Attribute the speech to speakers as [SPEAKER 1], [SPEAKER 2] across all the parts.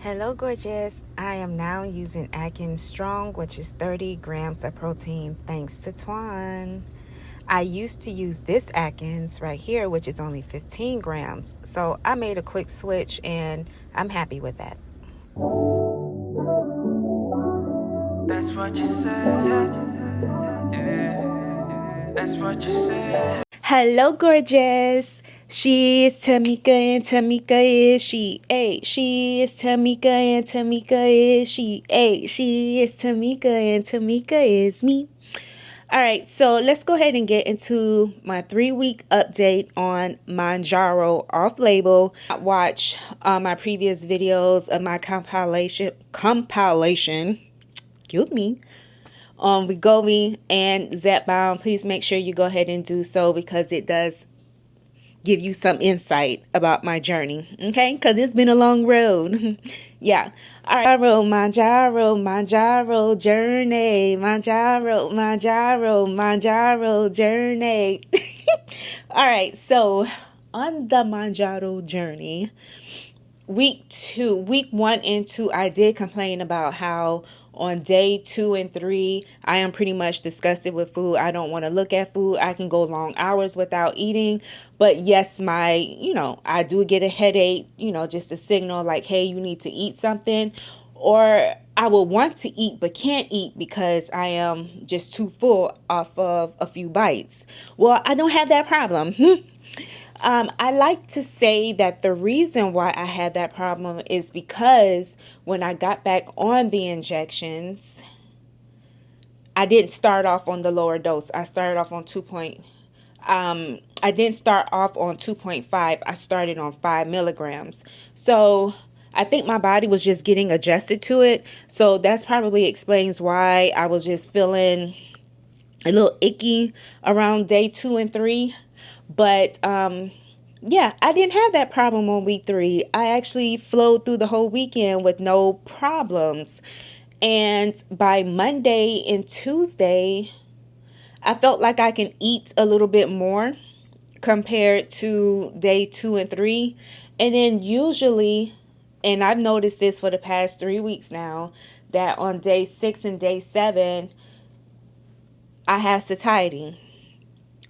[SPEAKER 1] Hello gorgeous, I am now using Atkins Strong, which is 30 grams of protein thanks to Twan. I used to use this Atkins right here, which is only 15 grams. So I made a quick switch and I'm happy with that. That's what you said. Yeah. That's what you said. Hello gorgeous. She is Tamika and Tamika is she. Ay, she is Tamika and Tamika is she. Ay, she is Tamika and Tamika is me. All right, so let's go ahead and get into my 3-week update on Mounjaro off-label. Watch my previous videos of my compilation, excuse me, on Wegovy and Zepbound. Please make sure you go ahead and do so because it does give you some insight about my journey, okay? Because it's been a long road. Yeah. All right. Mounjaro journey. Mounjaro journey. All right. So on the Mounjaro journey, week 1 and 2, I did complain about how on day 2 and 3, I am pretty much disgusted with food. I don't want to look at food. I can go long hours without eating. But yes, I do get a headache, just a signal like, hey, you need to eat something. Or I will want to eat but can't eat because I am just too full off of a few bites. Well, I don't have that problem. I like to say that the reason why I had that problem is because when I got back on the injections, I didn't start off on the lower dose. I started off on I didn't start off on 2.5. I started on 5 milligrams. So I think my body was just getting adjusted to it. So that's probably explains why I was just feeling a little icky around day 2 and 3. But yeah, I didn't have that problem on week 3. I actually flowed through the whole weekend with no problems. And by Monday and Tuesday, I felt like I can eat a little bit more compared to day 2 and 3. And then usually, and I've noticed this for the past 3 weeks now, that on day 6 and day 7, I have satiety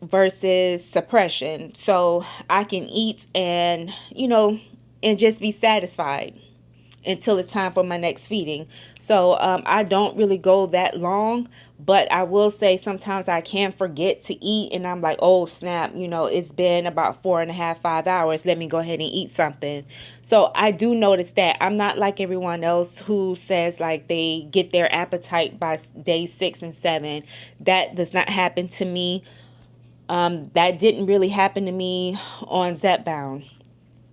[SPEAKER 1] versus suppression. So I can eat and just be satisfied until it's time for my next feeding. So I don't really go that long, but I will say sometimes I can forget to eat and I'm like, oh snap, it's been about 4.5, 5 hours. Let me go ahead and eat something. So I do notice that I'm not like everyone else who says like they get their appetite by day 6 and 7. That does not happen to me. That didn't really happen to me on Zepbound.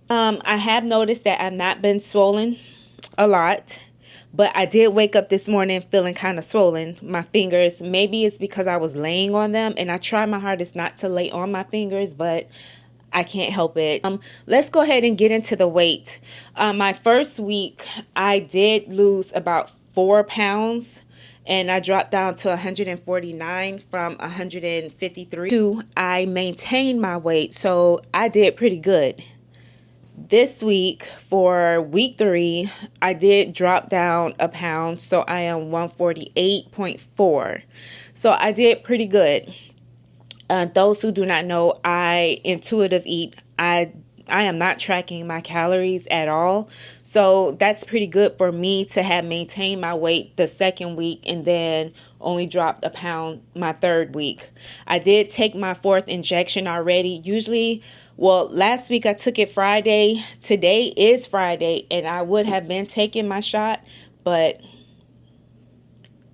[SPEAKER 1] I have noticed that I've not been swollen a lot, but I did wake up this morning feeling kind of swollen. My fingers, maybe it's because I was laying on them, and I try my hardest not to lay on my fingers, but I can't help it. Let's go ahead and get into the weight. My first week, I did lose about 4 pounds. And I dropped down to 149 from 153. I maintained my weight, so I did pretty good. This week, for week 3, I did drop down a pound, so I am 148.4. So I did pretty good. Those who do not know, I intuitive eat. I am not tracking my calories at all. So that's pretty good for me to have maintained my weight the second week and then only dropped a pound my third week. I did take my 4th injection already. Last week I took it Friday. Today is Friday and I would have been taking my shot, but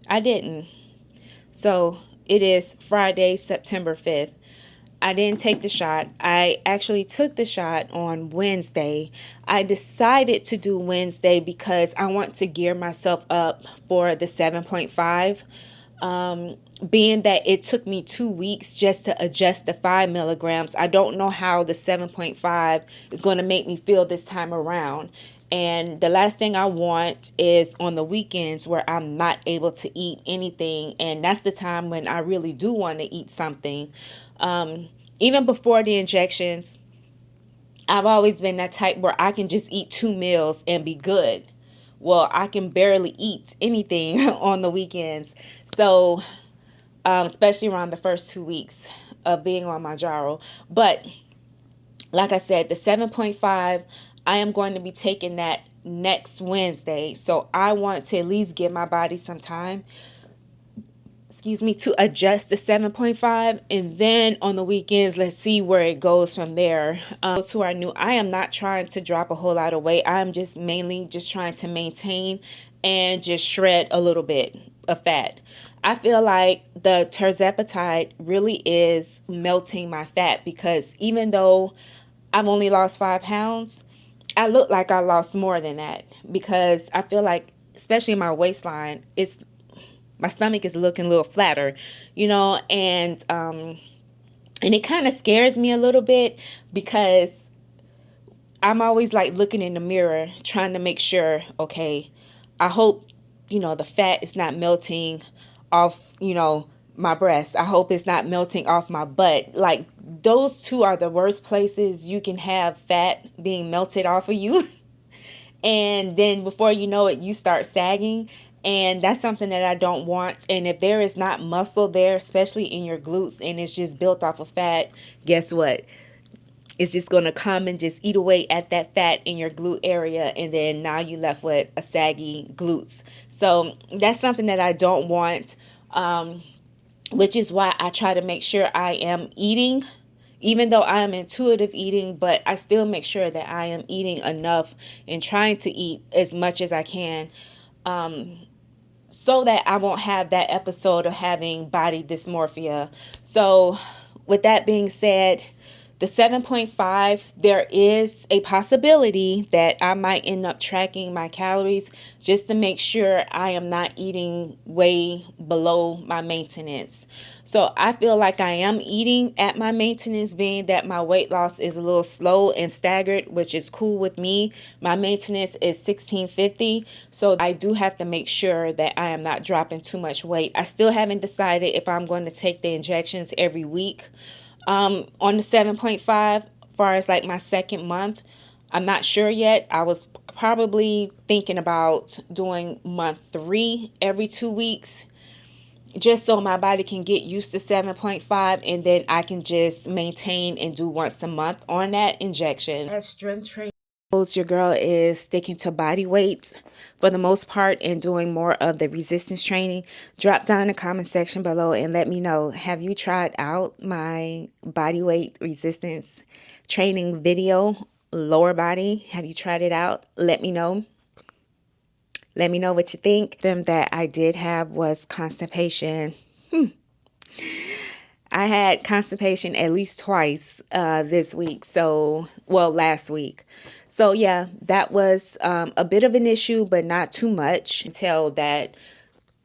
[SPEAKER 1] I didn't. So it is Friday, September 5th. I didn't take the shot. I actually took the shot on Wednesday. I decided to do Wednesday because I want to gear myself up for the 7.5. Being that it took me 2 weeks just to adjust the 5 milligrams, I don't know how the 7.5 is going to make me feel this time around. And the last thing I want is on the weekends where I'm not able to eat anything. And that's the time when I really do want to eat something. Even before the injections, I've always been that type where I can just eat 2 meals and be good. well, I can barely eat anything on the weekends. So, especially around the first 2 weeks of being on Mounjaro. But like I said, the 7.5, I am going to be taking that next Wednesday. So I want to at least give my body some time, to adjust the 7.5, and then on the weekends, let's see where it goes from there. Those who are new, I am not trying to drop a whole lot of weight. I'm just mainly just trying to maintain and just shred a little bit of fat. I feel like the Tirzepatide really is melting my fat, because even though I've only lost 5 pounds, I look like I lost more than that, because I feel like, especially in my waistline, my stomach is looking a little flatter, and it kind of scares me a little bit, because I'm always like looking in the mirror trying to make sure, okay, I hope, the fat is not melting off, my breast. I hope it's not melting off my butt. Like, those two are the worst places you can have fat being melted off of you. And then before you know it, you start sagging. And that's something that I don't want. And if there is not muscle there, especially in your glutes, and it's just built off of fat, guess what? It's just going to come and just eat away at that fat in your glute area. And then now you left with a saggy glutes. So that's something that I don't want, which is why I try to make sure I am eating. Even though I am intuitive eating, but I still make sure that I am eating enough and trying to eat as much as I can, so that I won't have that episode of having body dysmorphia. So with that being said, the 7.5, there is a possibility that I might end up tracking my calories just to make sure I am not eating way below my maintenance. So I feel like I am eating at my maintenance, being that my weight loss is a little slow and staggered, which is cool with me. My maintenance is 1650, so I do have to make sure that I am not dropping too much weight. I still haven't decided if I'm going to take the injections every week. On the 7.5, as far as like my second month, I'm not sure yet. I was probably thinking about doing month 3 every 2 weeks, just so my body can get used to 7.5, and then I can just maintain and do once a month on that injection. As strength training, your girl is sticking to body weights for the most part and doing more of the resistance training. Drop down in the comment section below and let me know, have you tried out my body weight resistance training video, lower body? Have you tried it out? Let me know. Let me know what you think. Them that I did have was constipation. I had constipation at least twice this week. Last week. So yeah, that was a bit of an issue, but not too much, until that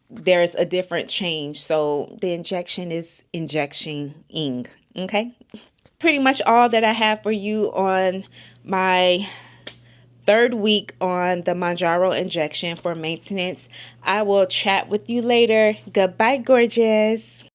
[SPEAKER 1] there's a different change. So the injection is injecting-ing. Okay. Pretty much all that I have for you on my 3rd week on the Mounjaro injection for maintenance. I will chat with you later. Goodbye, gorgeous.